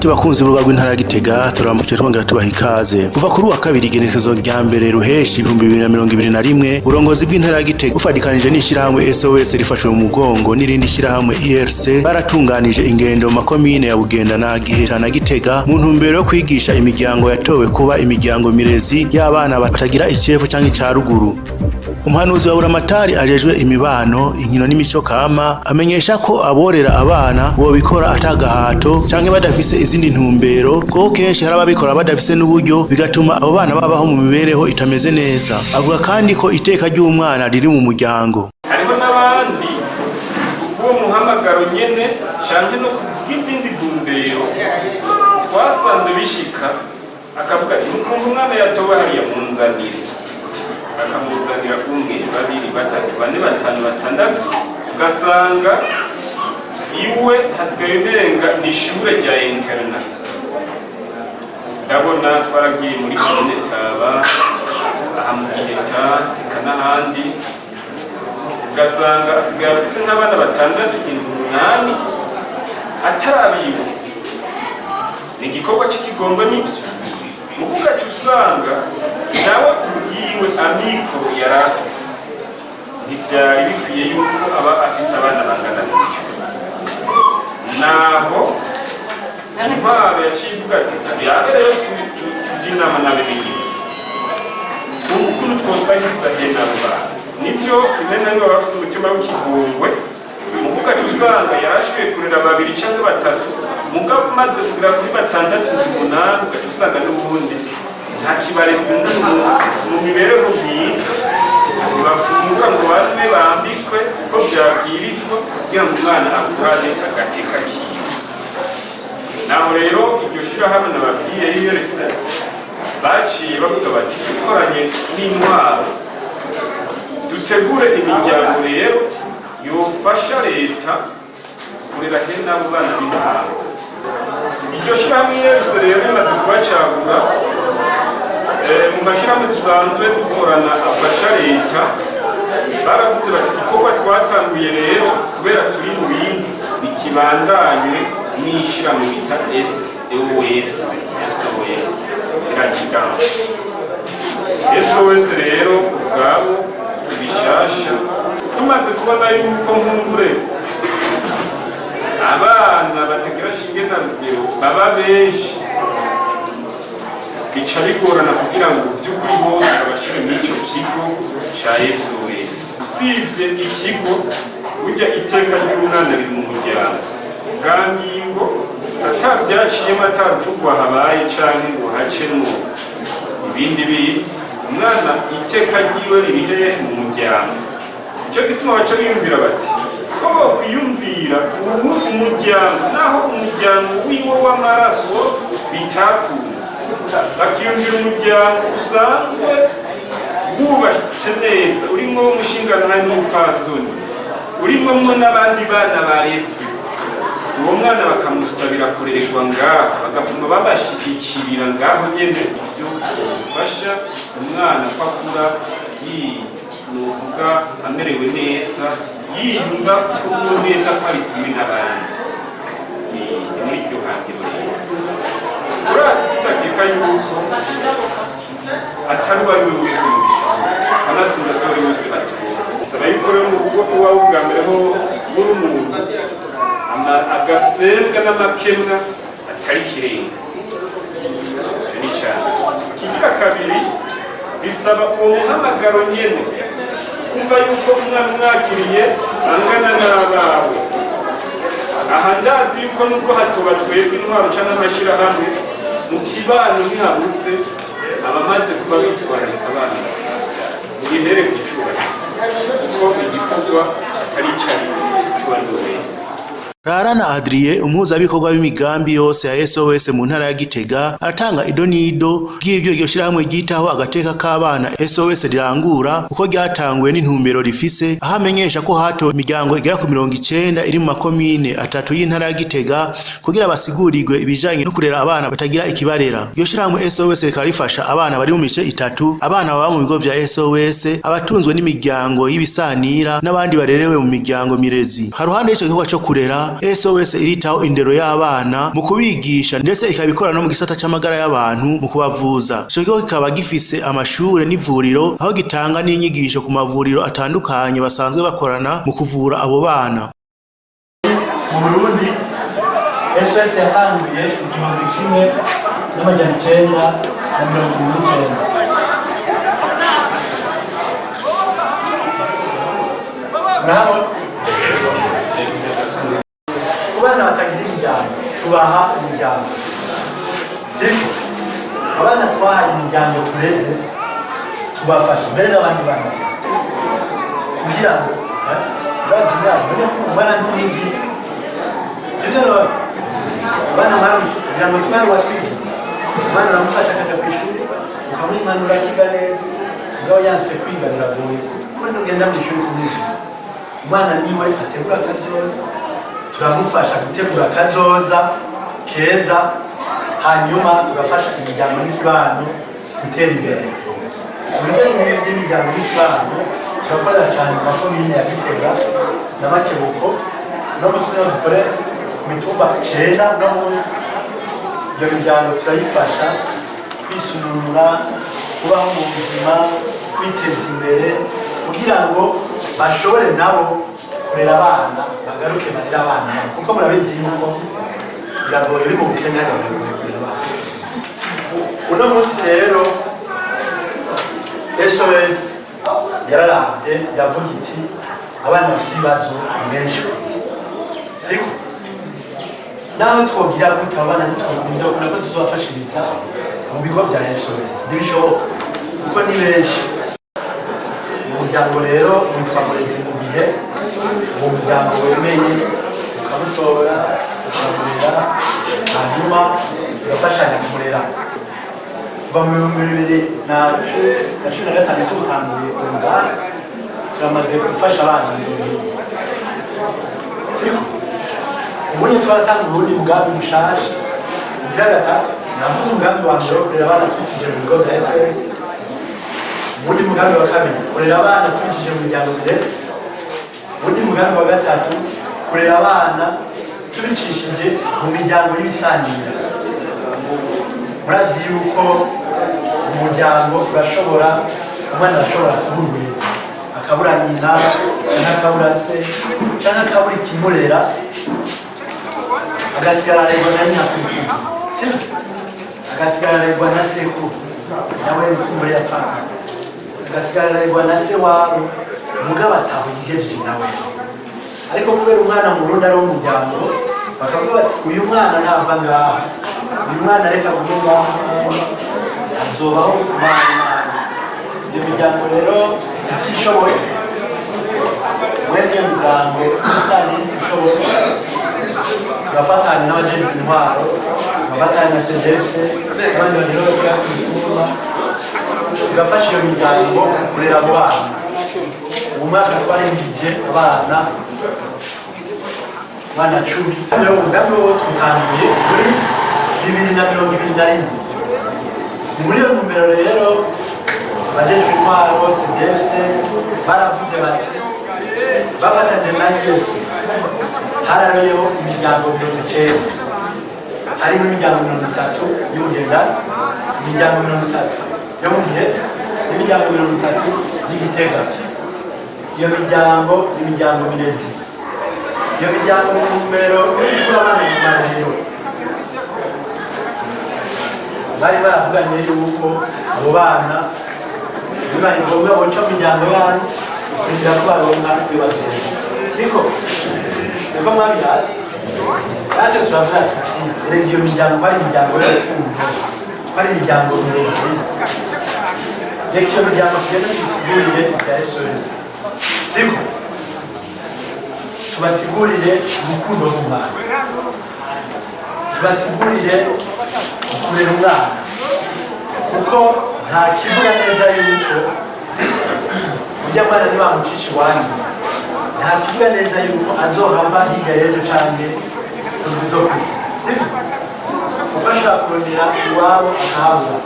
Nshuti bakunzi b'urubuga rw'intara ya Gitega turamukije twongera tubaha ikaze. Kuva kuri wa kabiri igenekerezo rya mbere ruheshi 2021 uburongozi bw'intara ya Gitega bufadikanije n'ishirahamwe SOS rifashwe mu mugongo n'irindi shirahamwe IRC baratunganije ingendo mu makomine ya Bugenda na Giheta na Gitega mu ntumbero yo kwigisha imiryango yatowe kuba imiryango mirezi y'abana batagira icefu canke icaruguru. Umuhanuzi wa Buramatari ajejwe imibano, inkino n'imico kama amenyesha ko aborera abana bo bikora atagahato canke badafise izindi ntumbero ko kenshi hari ababikora badafise n'uburyo bigatuma abo bana babaho mu mibereho itameze neza. Avuga kandi ko iteka ry'umwana riri mu muryango. Hariho n'abandi uwo muhamagaro nyene canke no kubw'izindi ntumbero twasanze bishika akavuga ati ukuntu umwana yatowe hariya munzanire akamuzanira umwe babiri batatu bane batanu batandatu ugasanga iwe hasigaye umenga ni ishure rya interna. Ndabona twaragiye muri komine Taba aha mu Giheta eka n'ahandi ugasanga asigaye afise nk'abana batandatu umunani atarabiwe. Ni igikorwa c'ikigomba n'ivyo mu kugaca usanga nawe ubwiwe amikoro yari afise ntivyari bikwiye yuko aba afise abana bangana n'ivyo. Naho intwaro yaciye ivuga ati yabe rero tujye inama n'abenegihugu twumva ukuntu twosahiriza hene abo bana. Nivyo rimwe na rimwe baba bafise umutima w'ikigongwe mu kugaca usanga yarashoboye kurera babiri canke batatu mugabo umaze kugera kuri batandatu umunani ugaca usanga n'ubundi nta kibarezi mu mibereho myiza ntibafungura ngo bamwe bambikwe uko vyabwirizwa kugira ngo umwana akurane agateka kiwe. Naho rero iryo shirahamwe nababwiye IRC baciye bavuga bati dukoranye n'intwaro dutegure imiryango rero yofasha leta kurera hene abo bana b'intara. Iryo shirahamwe IRC rero rimaze kubacagura mu mashirahamwe dusanzwe dukorana afasha leta baravuze bati igikorwa twatanguye rero kubera turi mu bindi nikibandanye n'ishirahamwe bita SOS irakiganje. SOS rero ubwabo si bishasha tumaze kubona yuko nkungure abana batagira shinge na rugero baba benshi bica bigorana kugira ngo vy'ukuri bose abashire n'ico kigo ca SOS. Usivye ikigo burya iteka ry'umwana riri mu muryango bwa ngingo atavyaciyemo ataruvugwa habaye canke ngo hacemwo ibindi bintu umwana iteka ryiwe riri hehe mu muryango. Ico gituma baca biyumvira bati ko bokwiyumvira ubu umuryango naho umuryango wiwe w'amaraso bitakunze bakiyumvira umuryango usanzwe wubatse neza urimwo umushingantahe n'umupfasoni urimwo n'abandi bana barezwe. Uwo mwana bakamusabira kurererwa ngaho bagapfuma babashigikirira ngaho nyene ivyo bifasha umwana kwakura yinuvuga amerewe neza yiyumva kuko neza ko ari kumwe n'abandi. Ni muri iryo hangiro urati tutakeka yuko atari uwari we wese mu bishanga kanatsinda se wari wese batubona. Saba yuko rero mu rugo iwawe bwa mbere ho uri umuntu agasembwa n'amakemwa atari ikirenga. Icyo ni cyane. Ikigira kabiri bisaba uwo muhamagaro nyene kumva yuko umwana umwakiriye angana n'abawe. Aha ndazi yuko nubwo hatubajwebwe intwaro canke amashirahamwe mu kibano ntihabutse abamaze kuba bitwararika abana mugihere kwicubahiro kuko igikorwa atari icari c'uwariwe wese. Rarana Adrien umuhuzabikorwa w'imigambi yose ya SOS mu ntara ya Gitega aratanga idonido bw'ivyo iryo shirahamwe ryitaho agateka k'abana SOS rirangura uko ryatanguwe n'intumbero rifise aho amenyesha ko hato imiryango igera ku 90 iri mu makomine atatu y'intara ya Gitega kugira basigurirwe ibijanye no kurera abana batagira ikibarera. Iryo shirahamwe SOS rikaba rifasha abana bari mu mice itatu, abana baba mu bigo vya SOS, abatunzwe n'imiryango y'ibisanira n'abandi barerewe mu miryango mirezi. Haruhande y'ico gikorwa cyo kurera SOS iritaho indero y'abana mu kubigisha ndetse ikabikora no mu gisata c'amagara y'abantu mu kubavuza. Ico kigo kikaba gifise amashure n'ivuriro aho gitanga n'inyigisho ku mavuriro atandukanye basanzwe bakorana mu kuvura abo bana. Mu Burundi SOS yatanguye 1979 Bravo. Kubana batagira imiryango tubaha imiryango. Siko abana twahaye imiryango tureze tubafasha mbere n'abandi bana kugira ngo bazira bane kumwana n'indi sivyo bana mara kugira ngo tumara watwige bana namufasha akaja kwishuri ukamwimanura kiga neza ngo yanse kwiga biragoye kuko ntugenda mu ishuri kumwiga umwana niwe ategura kazoza turamufasha gutegura kazoza keza hanyuma tugafasha imiryango n'ibano gutera imbere ibijyanye n'imiryango n'ibano turakorera cyane mu makomine ya Gitega na Makebuko no musore dukore ku mitumba 9 no munsi iyo miryango turayifasha kwisununura kubaho mu buzima kwiteza imbere kugira ngo bashobore nabo kurera abana bagaruke barera abana kuko murabizi yuko biragoye biri mu bukene n'agaruke kurera abana. Uno munsi rero SOS yararavye yavuga iti abana bafite ibibazo benshi siko naho twogira gute abana ntitwakunze kubona ko tuzobafashiriza mu bigo bya SOS ntibishoboka kuko ni benshi. Umuryango rero witwa Murezi mu gihe uwo muryango wemeye ukamutora ukamurera hanyuma tugafashanya kumurera. Kuva mu 2015 tutanguye uruganda turamaze gufasha abana siko ubundi twaratanga ubundi mugambi mushasha kugira gatatu navuze umugambi wa mbere kurera abana twikije mu bigo bya SOS. Ubundi mugambi wa kabiri kurera abana twikije mu miryango miretse. Ubundi mugambi wa gatatu kurera abana tubicishije mu miryango y'ibisanira. Murazi yuko umuryango urashobora umwana arashobora kubururiza akabura nyina cyangwa akabura se cyangwa akabura ikimurera agasigara aregwa na nyina sivyo agasigara aregwa na sekuru nawe n'ikimure yapfana agasigara aregwa na se wabo mugabo ataho yigejeje nawe ariko kubera umwana mu Burundi ari umuryango bakavuga bati uyu mwana nava ngaha uyu mwana reka kuvuga azobaho kumana iyo miryango rero itishoboye mwebwe miryango isani itishoboye tugafatanya n'abajejwe intwaro tugafatanya na CDF abandi rero bakwiye tugafasha iyo miryango kurera abo bana. Mu mwaka twarengije abana 10 rero umugambi wo tutangiye kuri 2021 muri iyo numero rero abajejwe intwaro CDF baravuze bati bafatanye na Yes hararoyeho imiryango 90 harimo imiryango 30 y'Uganda imiryango 30 yo mu gihe imiryango 30 y'Igitega. Iyo miryango imiryango mirezi iyo miryango numero y'abana mu marero bari baravuganye yuko abo bana bibaye ngombwa boca mu miryango yanyu kugira ngo baronka ibibazo siko ubwo mwabihazi natwe turavuga tuti rero iyo miryango bari imiryango y'urukundo bari imiryango mirezi reka iyo miryango tugenda tuyisigurire bya SOS siko tubasigurire urukundo rw'umwana tubasigurire ukurera umwana kuko nta kivuga neza yuko ujya mwana ntibamucisha iwanyu nta kivuga neza yuko azohava hirya y'ejo canke urubizokuka sivyo kuko ashobora kurondera iwabo akahabura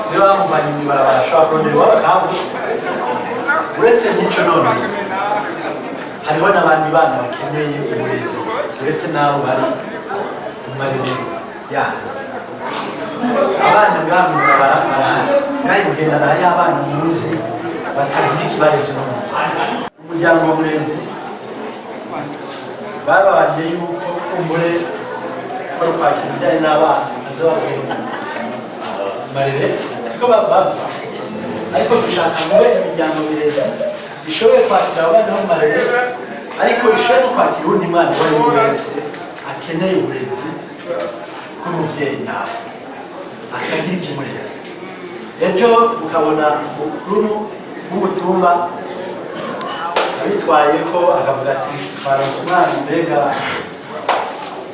niba bamuvanye mw'ibarabara ashobora kurondera iwabo akahabura uretse n'icyo none hariho n'abandi bana bakeneye uburezi uretse n'abo bari mu marerero yabo. Abana ngamwe barahari kandi mugendana hariho abana muzi batagira ikibazo no munsi. Umuryango w'uburenzi bababariye yuko umure ko kwakira ibijyanye n'abana azobavuye marere siko bavuga, ariko dushaka mube imiryango mirezi ishoboye kwakira abana bo marere ariko ishoboye no kwakira undi mwana uwo ari we wese akeneye uburezi bw'umuvyeyi nawe akagira ikimurera. Ejo ukabona umukuru w'umutumba abitwaye ko akavuga ati twaronse umwana mbega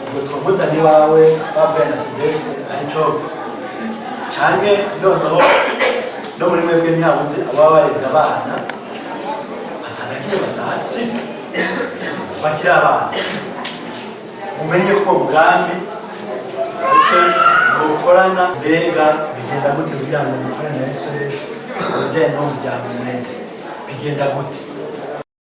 ngo twamuzane iwawe bavuye na Silvestre aricovu canke noneho no muri mwebwe ntihabuze ababa bareze abana atanakiye basahatsi bakiri abana. Umenye ko umugambi ukorana mbega bigenda gute kugira ngo mukorane na SOS ubujyanye n'umuryango munsi bigenda gute?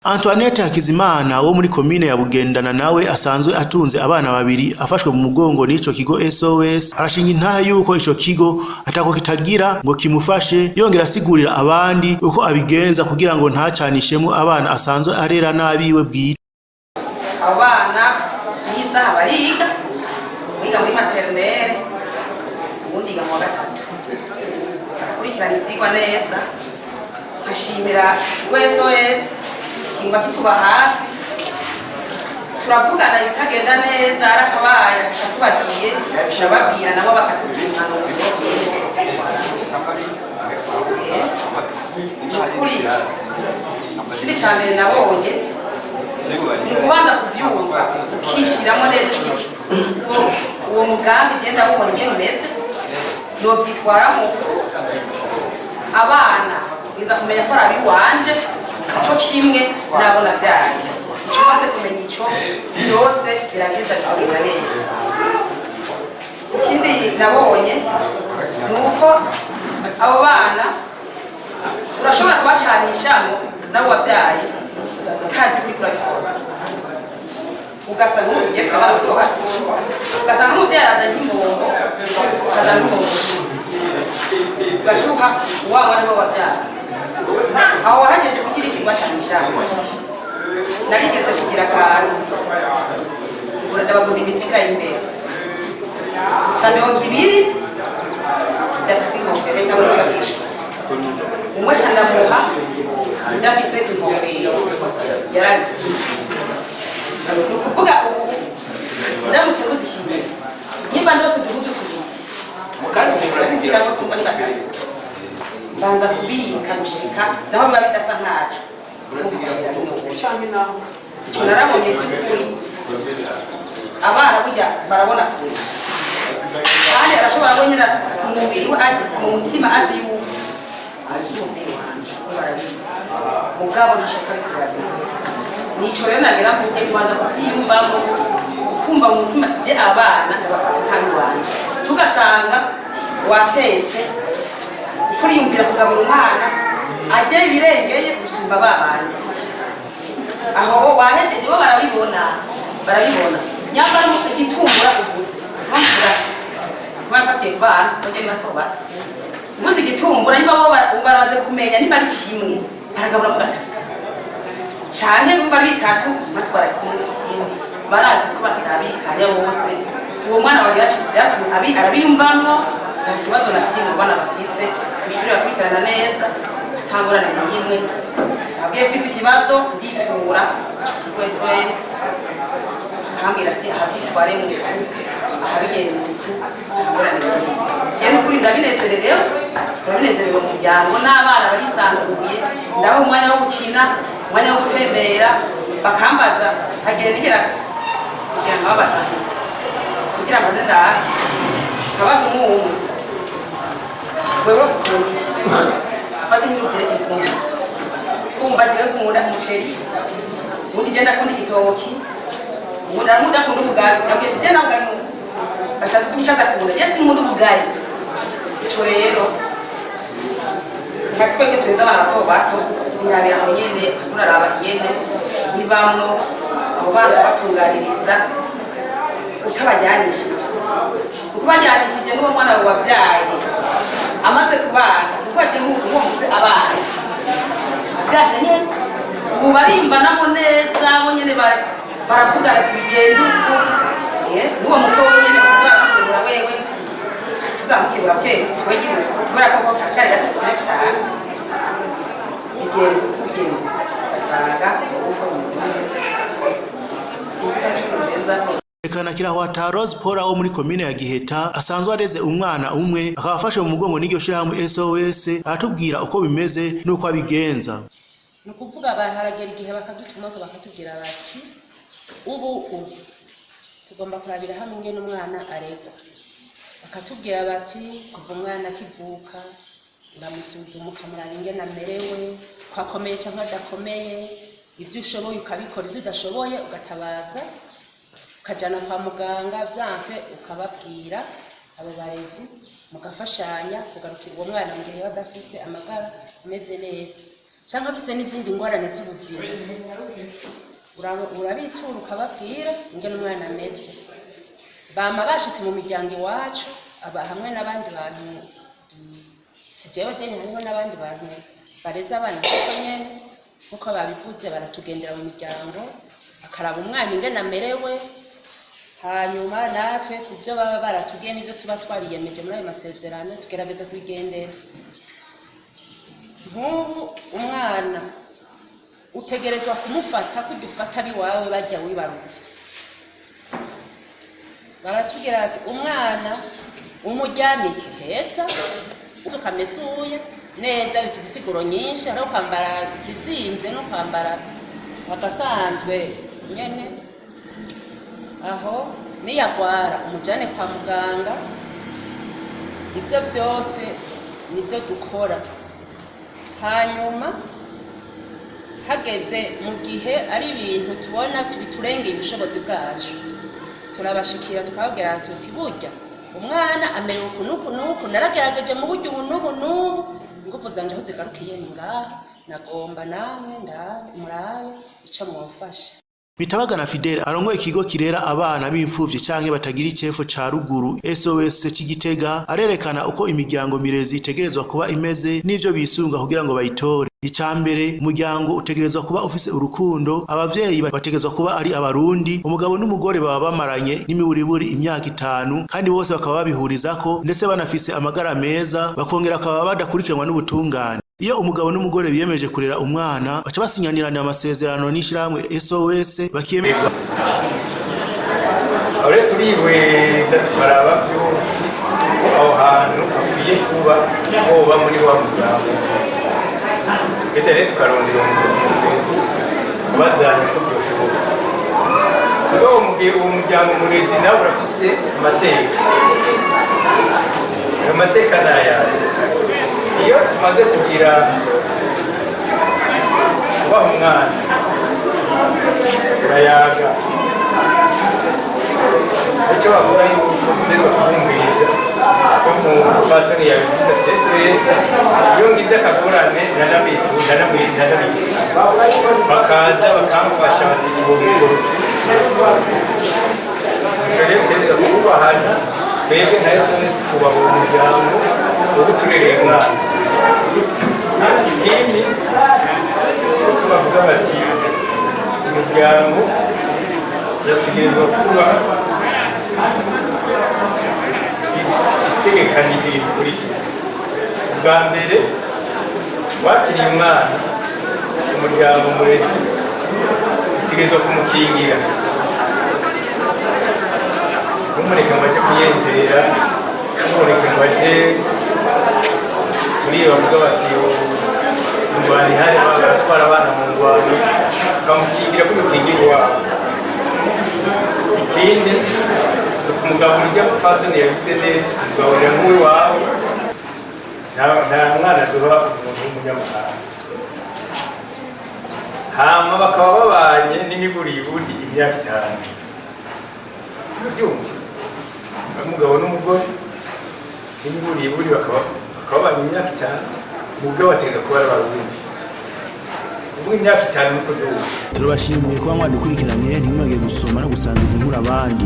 Antoinette Hakizimana wo muri komine ya Bugendana nawe asanzwe atunze abana babiri afashwe mu mugongo n'ico kigo SOS arashinga intahe yuko ico kigo atako kitagira ngo kimufashe, yongera asigurira abandi uko abigenza kugira ngo ntacanishemo abana asanzwe arera nabiwe bwite. Abana n'isaha bariga muri maternelle ubundi ga mu gatatu akurikirana ivyigwa neza, ashimira SOS kimba kituba hafi, turavugana ibitagenda neza arakabaye akatubagiye turababwira nabo bakatubwira kuri kiri cyambere nabonye ni kubanza kuvyumva ukishiramo neza uwo mugambi genda wubona ingene umeze novyitwaramo abana biza kumenya ko ari wanje ico kimwe nabona vyaye ico maze kumenya ico byose birageza kugenda neza. Ikindi nabonye nuko abo bana urashobora kubacanishamo nabo wavyaye utazi kwikora bikora ugasanga umuvyeyi ugasanga umuvyeyi azanye imbombo azanye imbombo ugashuha wa mwana we wavyaye aho wahejeje kugira ikintu bashanishamo. Narigeze kugira akantu ndabagura imipira y'imbere ca 200 ndafise inkofero cyangwa ndagisha umwe shandamuha ndafise inkofero yarari nukuvuga ndamutse kuzikiye nimba ndose duhuze kuri mukazi zikira ko simba nibakari banza kubika gushika naho biba bidasa nkacu cyane naho narabonye by'ukuri abana burya barabona kure kandi arashobora kubonyera mu mubiri we azi mu mutima azi yuko azumvira wanje mugabo ntashaka kurabira nico rero nagira mvuge kubanza kwiyumvamo kumva mu mutima ati abana ndabafata kandi wanje tugasanga watetse kuriyumvira kugabura umwana ajye birengeye gusumba babandi aho wahejeje bo barabibona nyamara igitumbura uvuze mpamvura bafatiye ku bana bageni batoba muzi igitumbura niba bo barabaze kumenya niba ari kimwe baragabura mu gatatu cyane numva bitatu batwara kimwe barazi ko basabikanya bose uwo mwana wari yashije arabiyumvamo nta kibazo na kimwe bana bafise ishuri bakurikirana neza atangorane n'imwe abwiye fisi ikibazo nditura ikigo SOS akambwira ati ahavyitware mu ahabigenza atangorane n'imwe cyane kuri ndabinezererewe mu muryango n'abana barisanzuye ndaho umwanya wo gukina umwanya wo gutembera bakambaza hagire nigera kugira ngo babazaze kugira ngo ndaha kabaza umuntu wewe kukunisha afate n'urugero cy'intumwa kumva jewe kumunda umuceri undi je ndakunda igitoki undi ndakunda ubugari nabwiye je nabugari ashaka kunyisha ndakunda je sinkunda ubugari ico rero natwege tuza abana bato birabira aho nyene turaraba nyene bibamwo abo bana batunganiriza utabajyanishije kuko bajyanishije n'uwo mwana wabyaye amaze kubana kuko aje nk'uwo muse abana byase nyene ubu barimbanamo neza bo nyene baravuga ati bigenda uko n'uwo mutoya nyene tuzamukebura wewe tuzamukebura wegira kubera ko kashari gato sekta bigenda basanga uko Ekana Kirahwata Rose Paul wo muri komine ya Giheta asanzwe areze umwana umwe akabafashe mu mugongo n'iryo shirahamwe SOS aratubwira uko bimeze nuko abigenza. Nukuvuga baharagera igihe bakadutuma ko bakatubwira bati ubu tugomba kurabira hamwe ngene umwana aregwa. Bakatubwira bati kuva umwana kivuka ndamusuzuma ukamuraba ingene amerewe kwakomeye cyangwa adakomeye ibyo ushoboye ukabikora ibyo udashoboye ugatabaza ukajana kwa muganga byanse ukababwira abo barezi mugafashanya kugarukira uwo mwana mu gihe badafise amagara ameze neza cyangwa afise n'izindi ngorane z'ubuzima urabitura ukababwira ingene umwana ameze bama bashitse mu miryango iwacu aba hamwe n'abandi bantu sijewe jene hariho n'abandi bantu bareza abana kuko nyene nkuko babivuze baratugendera mu miryango akaraba umwana ingene amerewe hanyuma natwe kuvyo baba baratubwiye n'ivyo tuba twariyemeje muri ayo masezerano tugerageza kubigendera. Nk'ubu umwana utegerezwa kumufata kudufata biwawe bajya wibarutse baratubwira ati umwana umuryamike heza ukamesuye neza bifise isiguro nyinshi ari kwambara zizimvye no kwambara agasanzwe nyene aho niyagwara umujane kwa muganga ivyo vyose nivyo dukora hanyuma hageze mu gihe ari ibintu tubona tubiturengeye ubushobozi bwacu turabashikira tukababwira tuti burya umwana amerewe uku naragerageje mu buryo ubu ingufu zanje aho zigarukiye ni ngaha nagomba namwe murabe ico mwofasha. Mitabagana Fidele arongoye ikigo kirera abana b'imfuvyi canke batagira icefo ca ruguru SOS c'Igitega arerekana uko imiryango mirezi itegerezwa kuba imeze n'ivyo bisunga kugira ngo bayitore. Icambere umuryango utegerezwa kuba ufise urukundo, abavyeyi bategerezwa kuba ari abarundi, umugabo n'umugore baba bamaranye n'imiburiburi imyaka 5 kandi bose bakaba babihurizako ndetse banafise amagara meza bakongera akaba badakurikiranwa n'ubutungane. Iyo umugabo n'umugore biyemeje kurera umwana baca basinyanirana amasezerano n'ishiramwe SOS bakiyemeza aho turihweza tukaraba byose aho hantu akwiye kuba hoba muri wa muryango rero tukarondera umugenzi abazanye ko byoshoboka kuko uwo muryango murezi nawe urafise amateka ayo mateka n'ayahe iyo tumaze kugira kubaha umwana urayaga icyo bavuga yuko tugomba kubumviriza ko mu fasoni yawe tuta SOS iyo ngize akagorane nanamwitura bakaza bakamfasha batigibogoro rero teze kubahana twebwe nka SOS tubaho umuryango ubu turereye umwana ikindi bavuga bati umuryango yategerezwa kuba itegekanije ibikurikira bwa mbere wakiriye umwana umuryango murezi utegerezwa kumukingira numureka ngo aje kuyenzera numureka ngo aje muri bavuga bati umubani hari baratwara abana mu ngwano ukamukingira kumukingira iwabo. Ikindi umugabo urya fasoni yabize neza ugaburira nk'uwe wawe nta mwana duha umuntu w'umunyamahanga hama bakaba babanye n'imiburiburi imyaka 5 byumva umugabo n'umugore n'imiburiburi bakaba babanye imyaka 5 umugabo ategeka kuba ari abarundi imyaka 5 nuko turabashimiye kuba mwadukurikiranye ntimwage gusoma no gusangiza inkuru abandi